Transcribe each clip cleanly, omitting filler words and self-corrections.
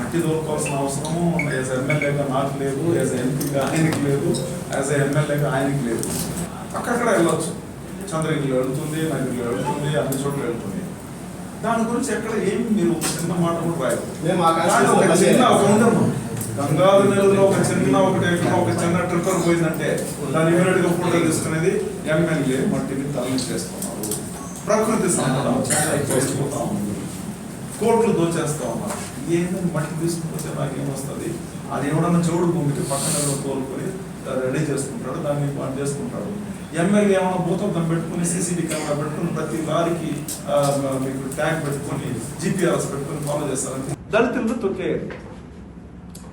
మట్టి దొరకాల్సిన అవసరము యాజ్ ఎమ్మెల్యేగా నాకు లేదు, యాజ్ ఎంపీగా ఆయనకి లేదు, యాజ్ ఎమ్మెల్యేగా ఆయనకి లేదు. అక్కడక్కడ వెళ్ళొచ్చు, చంద్రగిరిలో వెళ్తుంది, నగిరిలో వెళ్తుంది, అన్ని చోట్ల వెళ్తుంది. దాని గురించి ఎక్కడ ఏమి మీరు ఒక చిన్న మాట కూడా రాయరు. గంగాధర నెలలో ఒక చిన్న ట్రిప్పర్ పోయిందంటే దాని ఇమీడియట్ గా ఫోటో తీసుకునేది ఎమ్మెల్యే మట్టిని తరలించేస్తున్నారు, ప్రకృతి సంపద చాలా ఎక్కువ ఉంది, కోట్లు దోచేస్తా ఉన్నారు. ఏంటంటే మట్టి తీసుకుపోతే నాకేమొస్తుంది, అది ఎవడన్నా చెవుడు భూమికి పక్కన కోలుకొని రెడీ చేసుకుంటాడు, దాన్ని చేసుకుంటాడు. ఎమ్మెల్యే ఏమైనా భూతం పెట్టుకుని సీసీటీ కెమెరా పెట్టుకుని ప్రతి లారీకి మీకు ట్యాగ్ పెట్టుకుని జీపీఆర్ఎస్ పెట్టుకుని ఫాలో చేస్తారని దళితులను తొక్కేయాలి.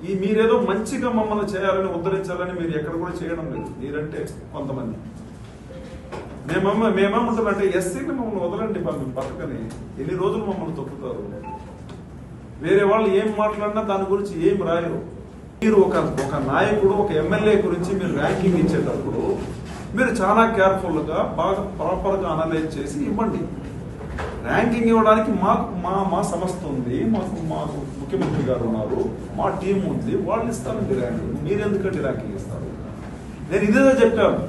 ఈ మీరేదో మంచిగా మమ్మల్ని చేయాలని ఉద్ధరించాలని మీరు ఎక్కడ కూడా చేయడం లేదు. మీరంటే కొంతమంది మేమేమంటారంటే ఎస్సీని మమ్మల్ని వదలండి, మేము పక్కని ఎన్ని రోజులు మమ్మల్ని తొక్కుతారు. వేరే వాళ్ళు ఏం మాట్లాడినా దాని గురించి ఏం రాయరు. మీరు ఒక నాయకుడు, ఒక ఎమ్మెల్యే గురించి మీరు ర్యాంకింగ్ ఇచ్చేటప్పుడు మీరు చాలా కేర్ఫుల్గా బాగా ప్రాపర్గా అనలైజ్ చేసి ఇవ్వండి. ర్యాంకింగ్ ఇవ్వడానికి మా సంస్థ ఉంది, మాకు ముఖ్యమంత్రి గారు ఉన్నారు, మా టీం ఉంది, వాళ్ళు ఇస్తారండి ర్యాంకింగ్. మీరు ఎందుకంటే ర్యాంకింగ్ ఇస్తారు? నేను ఇదేదో చెప్పాను,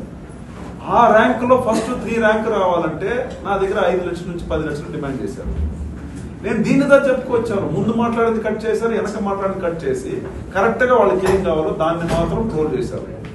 ఆ ర్యాంకులో ఫస్ట్ 3 ర్యాంక్ రావాలంటే నా దగ్గర 5 లక్షల నుంచి 10 లక్షలు డిమాండ్ చేశారు. నేను దీనిదా చెప్పుకొచ్చాను. ముందు మాట్లాడేది కట్ చేశారు, వెనక మాట్లాడేది కట్ చేసి కరెక్ట్గా వాళ్ళకి ఏం కావాలో దాన్ని మాత్రం ట్రోల్ చేశారు.